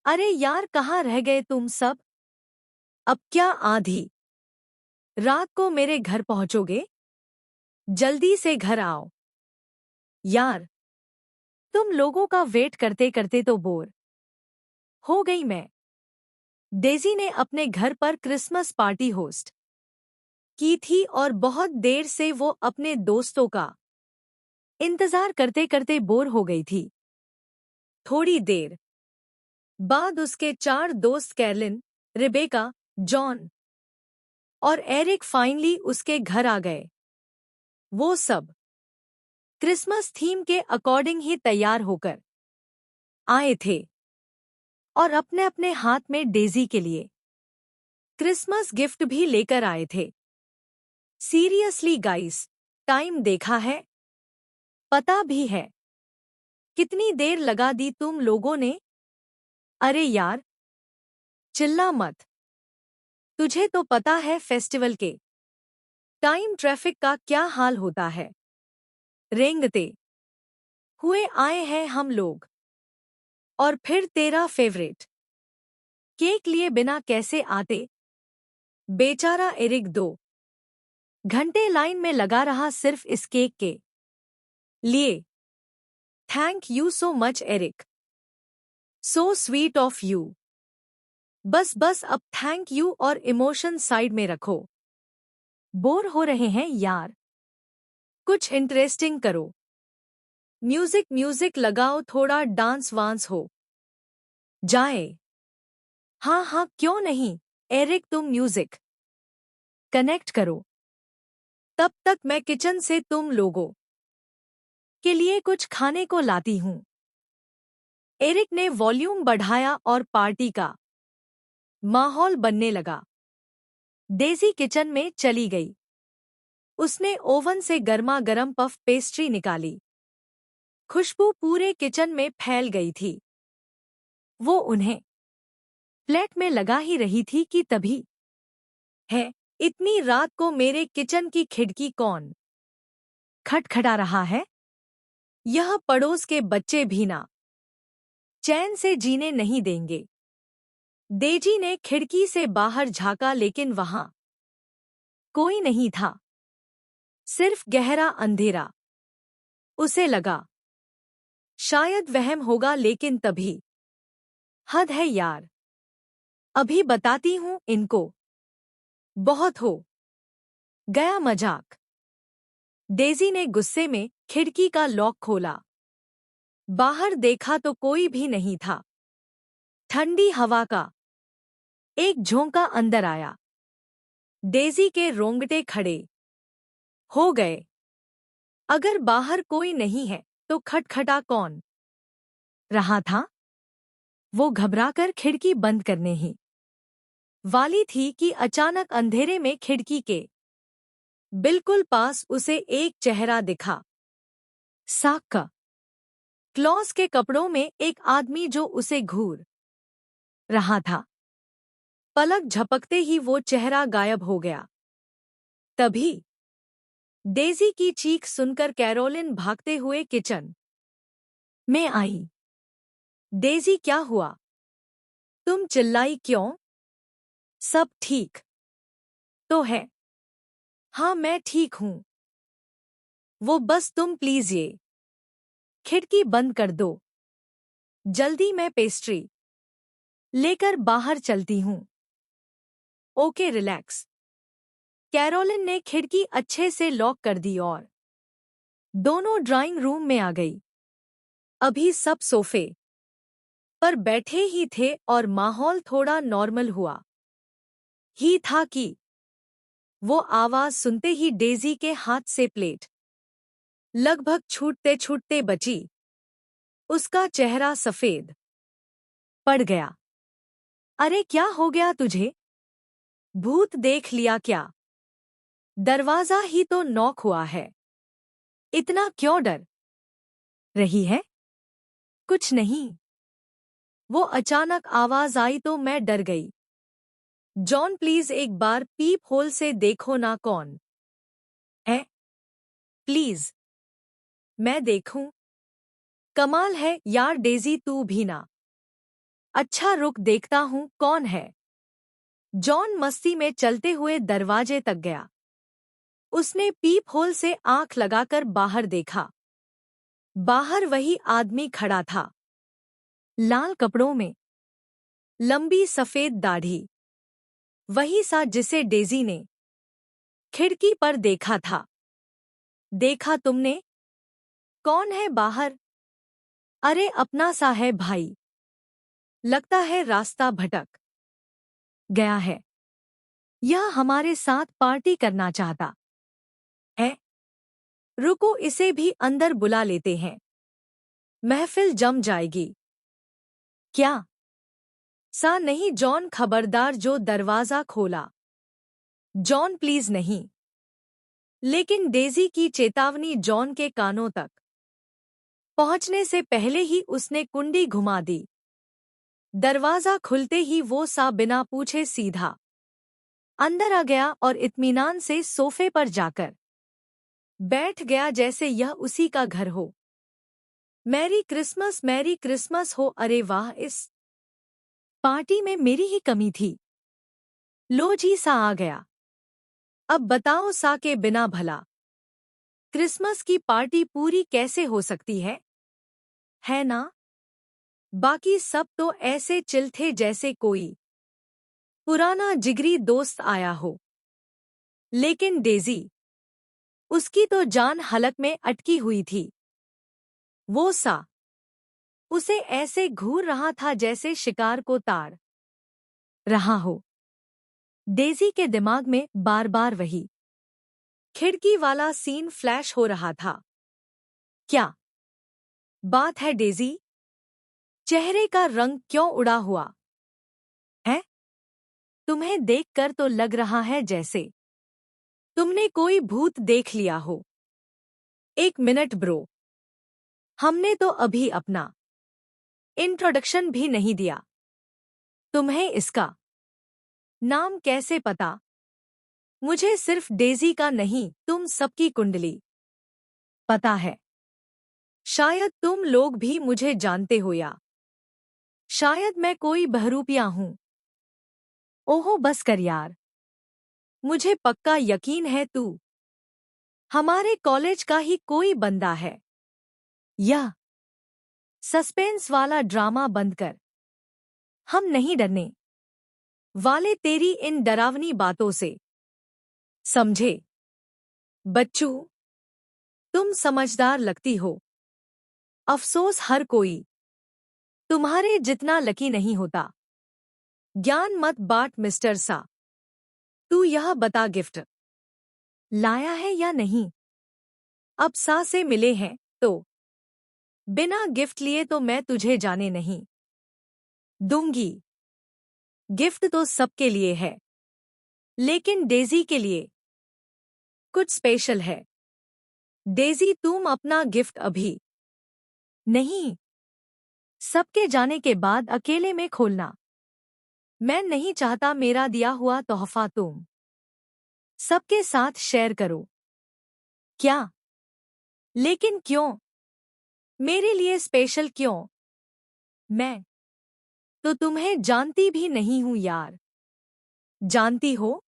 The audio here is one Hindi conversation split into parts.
अरे यार, कहाँ रह गए तुम सब? अब क्या आधी रात को मेरे घर पहुंचोगे? जल्दी से घर आओ। यार, तुम लोगों का वेट करते करते तो बोर हो गई मैं। डेजी ने अपने घर पर क्रिसमस पार्टी होस्ट की थी और बहुत देर से वो अपने दोस्तों का इंतजार करते करते बोर हो गई थी। थोड़ी देर बाद उसके चार दोस्त कैरलिन, रिबेका, जॉन और एरिक फाइनली उसके घर आ गए। वो सब क्रिसमस थीम के अकॉर्डिंग ही तैयार होकर आए थे और अपने अपने हाथ में डेजी के लिए क्रिसमस गिफ्ट भी लेकर आए थे। सीरियसली गाइस, टाइम देखा है? पता भी है कितनी देर लगा दी तुम लोगों ने? अरे यार, चिल्ला मत। तुझे तो पता है फेस्टिवल के टाइम ट्रैफिक का क्या हाल होता है। रेंगते हुए आए हैं हम लोग। और फिर तेरा फेवरेट केक लिए बिना कैसे आते? बेचारा एरिक 2 घंटे लाइन में लगा रहा सिर्फ इस केक के लिए। Thank you so much Eric, so sweet of you. बस बस, अब थैंक यू और इमोशन साइड में रखो। बोर हो रहे हैं यार? कुछ इंटरेस्टिंग करो। म्यूजिक म्यूजिक लगाओ, थोड़ा डांस वांस हो जाए। हाँ हाँ, क्यों नहीं। एरिक, तुम म्यूजिक कनेक्ट करो, तब तक मैं किचन से तुम लोगों के लिए कुछ खाने को लाती हूँ। एरिक ने वॉल्यूम बढ़ाया और पार्टी का माहौल बनने लगा। डेजी किचन में चली गई। उसने ओवन से गर्मा गर्म पफ पेस्ट्री निकाली। खुशबू पूरे किचन में फैल गई थी। वो उन्हें प्लेट में लगा ही रही थी कि तभी है, इतनी रात को मेरे किचन की खिड़की कौन खटखटा रहा है? यह पड़ोस के बच्चे भी ना चैन से जीने नहीं देंगे। डेजी ने खिड़की से बाहर झांका लेकिन वहां कोई नहीं था, सिर्फ गहरा अंधेरा। उसे लगा शायद वहम होगा, लेकिन तभी हद है यार, अभी बताती हूँ इनको। बहुत हो गया मजाक। डेजी ने गुस्से में खिड़की का लॉक खोला। बाहर देखा तो कोई भी नहीं था। ठंडी हवा का एक झोंका अंदर आया। डेजी के रोंगटे खड़े हो गए। अगर बाहर कोई नहीं है तो खटखटा कौन रहा था? वो घबराकर खिड़की बंद करने ही वाली थी कि अचानक अंधेरे में खिड़की के बिल्कुल पास उसे एक चेहरा दिखा। साक का क्लॉस के कपड़ों में एक आदमी जो उसे घूर रहा था। पलक झपकते ही वो चेहरा गायब हो गया। तभी डेजी की चीख सुनकर कैरोलिन भागते हुए किचन में आई। डेजी, क्या हुआ? तुम चिल्लाई क्यों? सब ठीक तो है? हाँ, मैं ठीक हूँ। वो बस तुम प्लीज ये खिड़की बंद कर दो जल्दी, मैं पेस्ट्री लेकर बाहर चलती हूँ। Okay, relax. कैरोलिन ने खिड़की अच्छे से लॉक कर दी और दोनों ड्राइंग रूम में आ गई। अभी सब सोफे पर बैठे ही थे और माहौल थोड़ा नॉर्मल हुआ ही था कि वो आवाज सुनते ही डेजी के हाथ से प्लेट लगभग छूटते छूटते बची। उसका चेहरा सफेद पड़ गया। अरे, क्या हो गया तुझे? भूत देख लिया क्या? दरवाजा ही तो नॉक हुआ है, इतना क्यों डर रही है? कुछ नहीं। वो अचानक आवाज आई तो मैं डर गई। जॉन, प्लीज एक बार पीप होल से देखो ना कौन है। प्लीज। मैं देखूं? कमाल है यार डेजी, तू भी ना अच्छा रुक देखता हूँ कौन है। जॉन मस्ती में चलते हुए दरवाजे तक गया। उसने पीप होल से आंख लगाकर बाहर देखा। बाहर वही आदमी खड़ा था, लाल कपड़ों में, लंबी सफेद दाढ़ी, वही सा जिसे डेज़ी ने खिड़की पर देखा था। देखा तुमने? कौन है बाहर? अरे अपना सा है भाई। लगता है रास्ता भटक गया है। यह हमारे साथ पार्टी करना चाहता है। रुको इसे भी अंदर बुला लेते हैं, महफिल जम जाएगी। क्या? सा नहीं जॉन खबरदार जो दरवाजा खोला। जॉन प्लीज नहीं। लेकिन डेज़ी की चेतावनी जॉन के कानों तक पहुंचने से पहले ही उसने कुंडी घुमा दी। दरवाजा खुलते ही वो सा बिना पूछे सीधा अंदर आ गया और इत्मीनान से सोफे पर जाकर बैठ गया जैसे यह उसी का घर हो। मैरी क्रिसमस हो। अरे वाह, इस पार्टी में मेरी ही कमी थी। लो जी सा आ गया। अब बताओ सा के बिना भला क्रिसमस की पार्टी पूरी कैसे हो सकती है ना? बाकी सब तो ऐसे चिल थे जैसे कोई पुराना जिगरी दोस्त आया हो। लेकिन डेज़ी, उसकी तो जान हलक में अटकी हुई थी। वो सा उसे ऐसे घूर रहा था जैसे शिकार को ताड़ रहा हो। डेज़ी के दिमाग में बार बार वही खिड़की वाला सीन फ्लैश हो रहा था। क्या बात है डेज़ी? चेहरे का रंग क्यों उड़ा हुआ है? तुम्हें देखकर तो लग रहा है जैसे तुमने कोई भूत देख लिया हो। एक मिनट ब्रो, हमने तो अभी अपना इंट्रोडक्शन भी नहीं दिया। तुम्हें इसका नाम कैसे पता? मुझे सिर्फ डेज़ी का नहीं, तुम सबकी कुंडली पता है। शायद तुम लोग भी मुझे जानते हो, या शायद मैं कोई बहरूपिया हूं। ओहो बस कर यार, मुझे पक्का यकीन है तू हमारे कॉलेज का ही कोई बंदा है। यह सस्पेंस वाला ड्रामा बंद कर। हम नहीं डरने वाले तेरी इन डरावनी बातों से, समझे? बच्चू, तुम समझदार लगती हो। अफसोस हर कोई तुम्हारे जितना लकी नहीं होता। ज्ञान मत बांट मिस्टर सा। तू यह बता गिफ्ट लाया है या नहीं? अब सा से मिले हैं तो बिना गिफ्ट लिए तो मैं तुझे जाने नहीं दूंगी। गिफ्ट तो सबके लिए है, लेकिन डेज़ी के लिए कुछ स्पेशल है। डेज़ी तुम अपना गिफ्ट अभी नहीं, सबके जाने के बाद अकेले में खोलना। मैं नहीं चाहता मेरा दिया हुआ तोहफा तुम सबके साथ शेयर करो। क्या? लेकिन क्यों? मेरे लिए स्पेशल क्यों? मैं तो तुम्हें जानती भी नहीं हूं यार। जानती हो?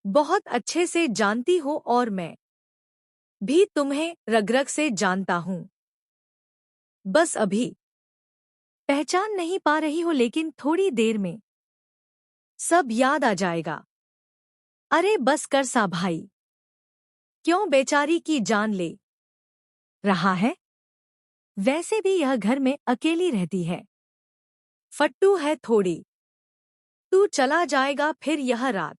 बहुत अच्छे से जानती हो, और मैं भी तुम्हें रग-रग से जानता हूं। बस अभी पहचान नहीं पा रही हो, लेकिन थोड़ी देर में सब याद आ जाएगा। अरे बस कर सा भाई, क्यों बेचारी की जान ले रहा है? वैसे भी यह घर में अकेली रहती है, फट्टू है थोड़ी। तू चला जाएगा फिर यह रात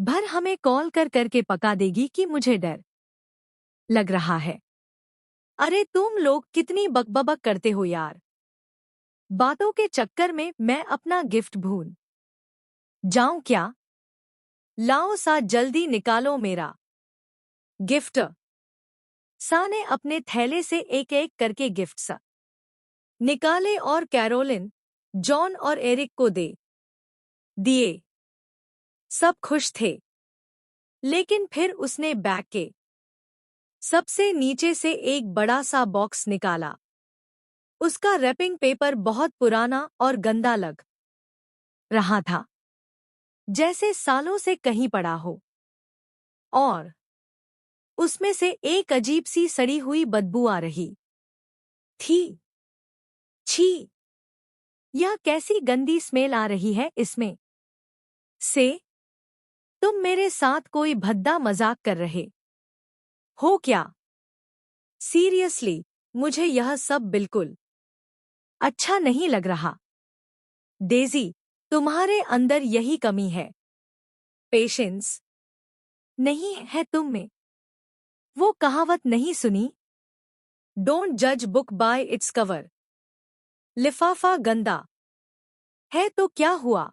भर हमें कॉल कर करके पका देगी कि मुझे डर लग रहा है। अरे तुम लोग कितनी बकबक करते हो यार। बातों के चक्कर में मैं अपना गिफ्ट भूल जाऊं क्या? लाओ सा जल्दी निकालो मेरा गिफ्ट। सा ने अपने थैले से एक एक करके गिफ्ट्स निकाले और कैरोलिन, जॉन और एरिक को दे दिए। सब खुश थे, लेकिन फिर उसने बैग के सबसे नीचे से एक बड़ा सा बॉक्स निकाला। उसका रैपिंग पेपर बहुत पुराना और गंदा लग रहा था, जैसे सालों से कहीं पड़ा हो। और उसमें से एक अजीब सी सड़ी हुई बदबू आ रही थी। छी! यह कैसी गंदी स्मेल आ रही है इसमें से। तुम मेरे साथ कोई भद्दा मजाक कर रहे हो क्या? सीरियसली, मुझे यह सब बिल्कुल अच्छा नहीं लग रहा। डेज़ी, तुम्हारे अंदर यही कमी है। पेशेंस नहीं है तुम में। वो कहावत नहीं सुनी? डोंट जज बुक बाय इट्स कवर। लिफाफा गंदा है तो क्या हुआ?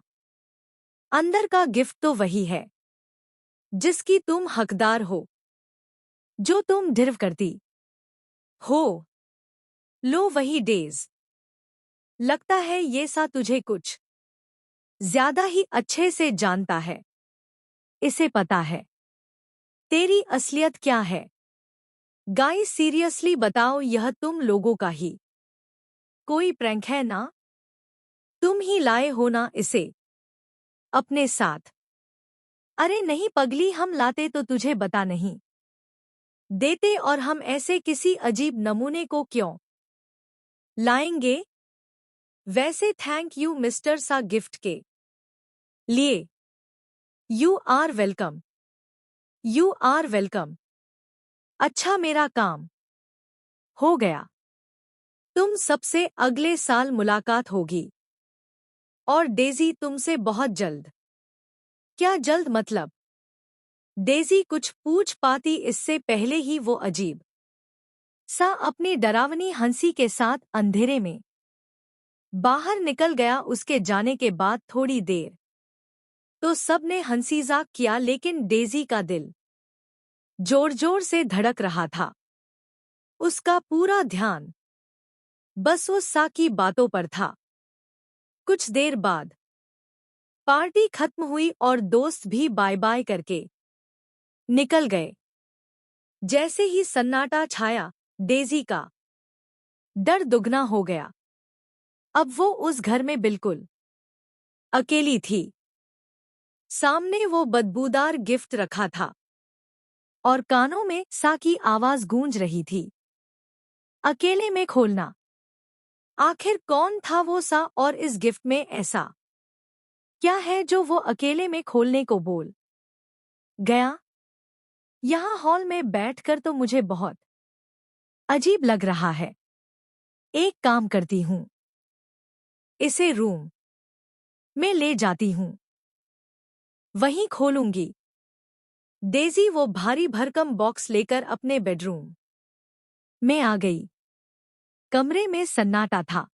अंदर का गिफ्ट तो वही है जिसकी तुम हकदार हो, जो तुम डिर्व करती हो। लो वही डेज। लगता है ये सा तुझे कुछ ज्यादा ही अच्छे से जानता है। इसे पता है तेरी असलियत क्या है। गाइस, सीरियसली बताओ, यह तुम लोगों का ही कोई प्रैंक है ना? तुम ही लाए हो ना इसे अपने साथ? अरे नहीं पगली, हम लाते तो तुझे बता नहीं देते, और हम ऐसे किसी अजीब नमूने को क्यों लाएंगे? वैसे थैंक यू मिस्टर सा गिफ्ट के लिए। You are welcome. You are welcome. अच्छा, मेरा काम हो गया। तुम सबसे अगले साल मुलाकात होगी। और डेज़ी तुमसे बहुत जल्द। क्या जल्द मतलब? डेज़ी कुछ पूछ पाती इससे पहले ही वो अजीब सा अपनी डरावनी हंसी के साथ अंधेरे में बाहर निकल गया। उसके जाने के बाद थोड़ी देर तो सबने हंसीजाक किया, लेकिन डेज़ी का दिल जोर जोर से धड़क रहा था। उसका पूरा ध्यान बस उस सा की बातों पर था। कुछ देर बाद पार्टी खत्म हुई और दोस्त भी बाय बाय करके निकल गए। जैसे ही सन्नाटा छाया, डेज़ी का डर दुगना हो गया। अब वो उस घर में बिल्कुल अकेली थी। सामने वो बदबूदार गिफ्ट रखा था और कानों में सा की आवाज गूंज रही थी। अकेले में खोलना। आखिर कौन था वो सा, और इस गिफ्ट में ऐसा क्या है जो वो अकेले में खोलने को बोल गया? यहाँ हॉल में बैठकर तो मुझे बहुत अजीब लग रहा है। एक काम करती हूँ, इसे रूम में ले जाती हूँ, वहीं खोलूंगी। डेज़ी वो भारी भरकम बॉक्स लेकर अपने बेडरूम में आ गई। कमरे में सन्नाटा था।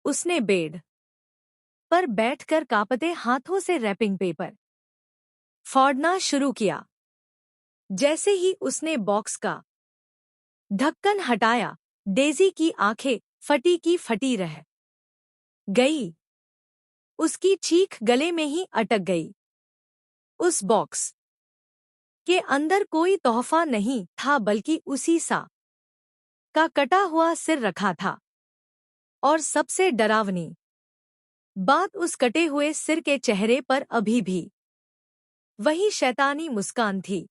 उसने बेड पर बैठकर कांपते हाथों से रैपिंग पेपर फाड़ना शुरू किया। जैसे ही उसने बॉक्स का ढक्कन हटाया, डेज़ी की आंखें फटी की फटी रह गई। उसकी चीख गले में ही अटक गई। उस बॉक्स के अंदर कोई तोहफा नहीं था, बल्कि उसी सा का कटा हुआ सिर रखा था। और सबसे डरावनी बात, उस कटे हुए सिर के चेहरे पर अभी भी वही शैतानी मुस्कान थी।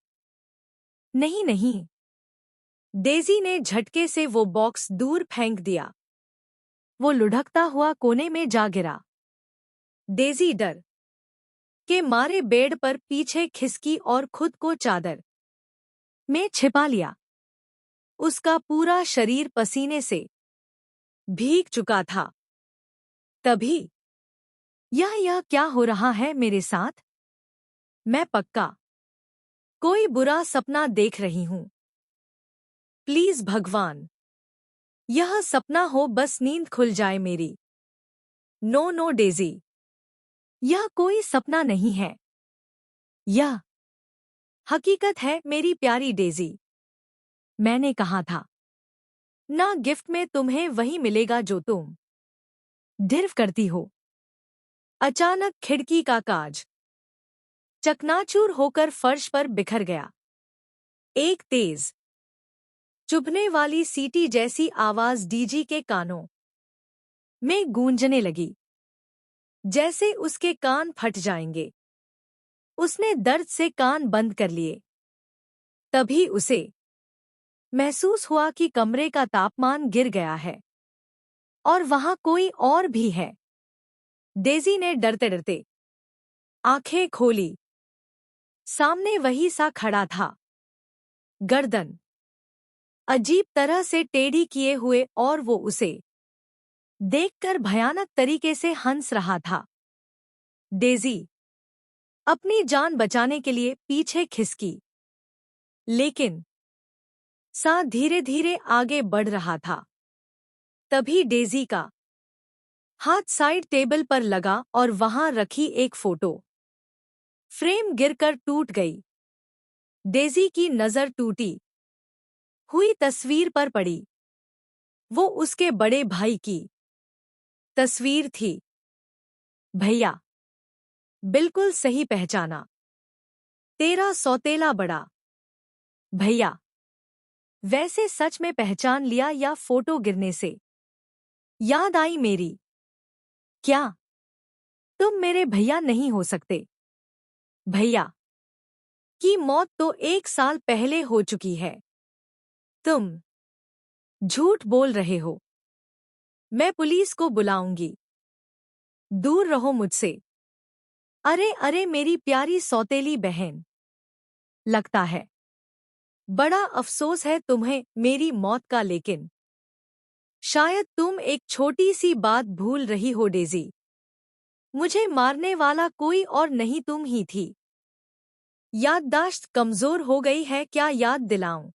नहीं नहीं, डेज़ी ने झटके से वो बॉक्स दूर फेंक दिया। वो लुढ़कता हुआ कोने में जा गिरा। डेज़ी डर के मारे बेड पर पीछे खिसकी और खुद को चादर में छिपा लिया। उसका पूरा शरीर पसीने से भीग चुका था। तभी यह क्या हो रहा है मेरे साथ? मैं पक्का कोई बुरा सपना देख रही हूँ। प्लीज भगवान, यह सपना हो, बस नींद खुल जाए मेरी। नो नो डेज़ी, यह कोई सपना नहीं है, यह हकीकत है मेरी प्यारी डेज़ी। मैंने कहा था ना, गिफ्ट में तुम्हें वही मिलेगा जो तुम डिर्व करती हो। अचानक खिड़की का कांच चकनाचूर होकर फर्श पर बिखर गया। एक तेज चुभने वाली सीटी जैसी आवाज डीजी के कानों में गूंजने लगी, जैसे उसके कान फट जाएंगे। उसने दर्द से कान बंद कर लिए। तभी उसे महसूस हुआ कि कमरे का तापमान गिर गया है और वहां कोई और भी है। डेज़ी ने डरते डरते आंखें खोली। सामने वही सा खड़ा था, गर्दन अजीब तरह से टेढ़ी किए हुए, और वो उसे देखकर भयानक तरीके से हंस रहा था। डेज़ी अपनी जान बचाने के लिए पीछे खिसकी, लेकिन सांप धीरे धीरे आगे बढ़ रहा था। तभी डेज़ी का हाथ साइड टेबल पर लगा और वहां रखी एक फोटो फ्रेम गिरकर टूट गई। डेज़ी की नजर टूटी हुई तस्वीर पर पड़ी। वो उसके बड़े भाई की तस्वीर थी। भैया, बिल्कुल सही पहचाना, तेरा सौतेला बड़ा भैया। वैसे सच में पहचान लिया या फोटो गिरने से याद आई मेरी? क्या तुम मेरे भैया नहीं हो सकते? भैया की मौत तो 1 साल पहले हो चुकी है। तुम झूठ बोल रहे हो। मैं पुलिस को बुलाऊंगी। दूर रहो मुझसे। अरे अरे मेरी प्यारी सौतेली बहन, लगता है बड़ा अफसोस है तुम्हें मेरी मौत का, लेकिन शायद तुम एक छोटी सी बात भूल रही हो डेज़ी। मुझे मारने वाला कोई और नहीं, तुम ही थी। याददाश्त कमजोर हो गई है क्या? याद दिलाऊं?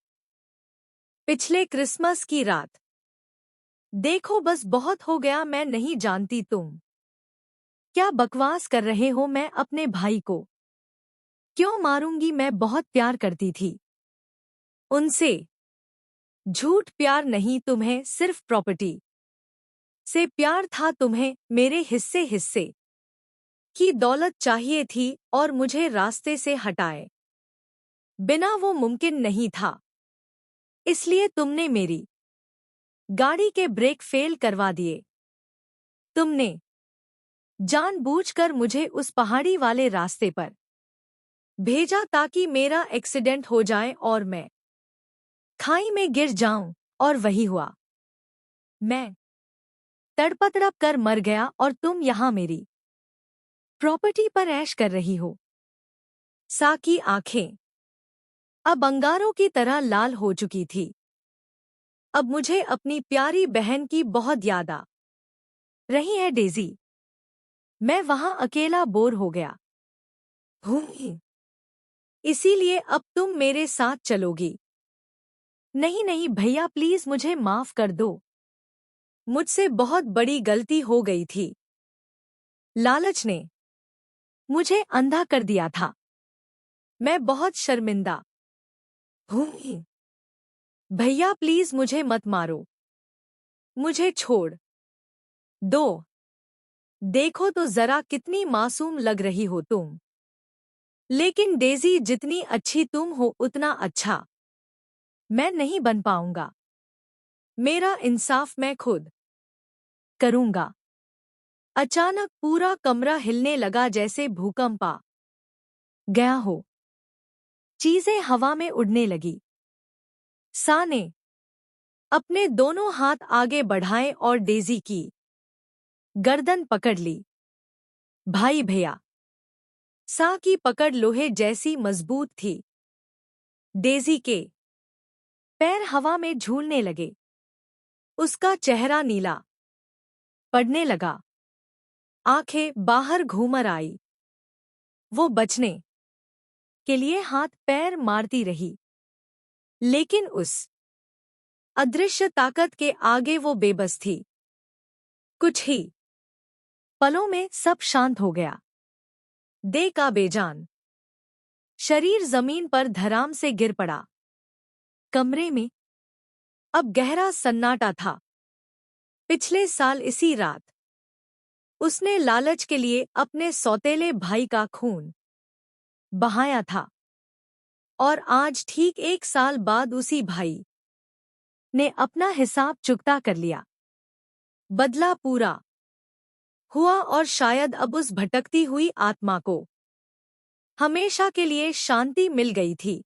पिछले क्रिसमस की रात। देखो बस बहुत हो गया। मैं नहीं जानती तुम क्या बकवास कर रहे हो। मैं अपने भाई को क्यों मारूंगी? मैं बहुत प्यार करती थी उनसे। झूठ प्यार नहीं, तुम्हें सिर्फ प्रॉपर्टी से प्यार था। तुम्हें मेरे हिस्से हिस्से की दौलत चाहिए थी और मुझे रास्ते से हटाए बिना वो मुमकिन नहीं था। इसलिए तुमने मेरी गाड़ी के ब्रेक फेल करवा दिए। तुमने जानबूझकर मुझे उस पहाड़ी वाले रास्ते पर भेजा ताकि मेरा एक्सीडेंट हो जाए और मैं खाई में गिर जाऊं, और वही हुआ। मैं तड़प कर मर गया और तुम यहां मेरी प्रॉपर्टी पर ऐश कर रही हो। सा की आंखें अब अंगारों की तरह लाल हो चुकी थी। अब मुझे अपनी प्यारी बहन की बहुत याद आ रही है डेज़ी। मैं वहां अकेला बोर हो गया हूँ, इसीलिए अब तुम मेरे साथ चलोगी। नहीं नहीं भैया, प्लीज मुझे माफ कर दो। मुझसे बहुत बड़ी गलती हो गई थी। लालच ने मुझे अंधा कर दिया था। मैं बहुत शर्मिंदा हूँ। भैया प्लीज मुझे मत मारो। मुझे छोड़ दो। देखो तो जरा कितनी मासूम लग रही हो तुम। लेकिन डेज़ी, जितनी अच्छी तुम हो उतना अच्छा मैं नहीं बन पाऊंगा। मेरा इंसाफ मैं खुद करूंगा। अचानक पूरा कमरा हिलने लगा जैसे भूकंप आ गया हो। चीजें हवा में उड़ने लगी। सा ने अपने दोनों हाथ आगे बढ़ाए और डेज़ी की गर्दन पकड़ ली। भाई भैया। सा की पकड़ लोहे जैसी मजबूत थी। डेज़ी के पैर हवा में झूलने लगे। उसका चेहरा नीला पड़ने लगा। आंखें बाहर घूमर आई। वो बचने के लिए हाथ पैर मारती रही, लेकिन उस अदृश्य ताकत के आगे वो बेबस थी। कुछ ही पलों में सब शांत हो गया। दे का बेजान शरीर जमीन पर धड़ाम से गिर पड़ा। कमरे में अब गहरा सन्नाटा था। पिछले साल इसी रात उसने लालच के लिए अपने सौतेले भाई का खून बहाया था, और आज ठीक 1 साल बाद उसी भाई ने अपना हिसाब चुकता कर लिया। बदला पूरा हुआ और शायद अब उस भटकती हुई आत्मा को हमेशा के लिए शांति मिल गई थी।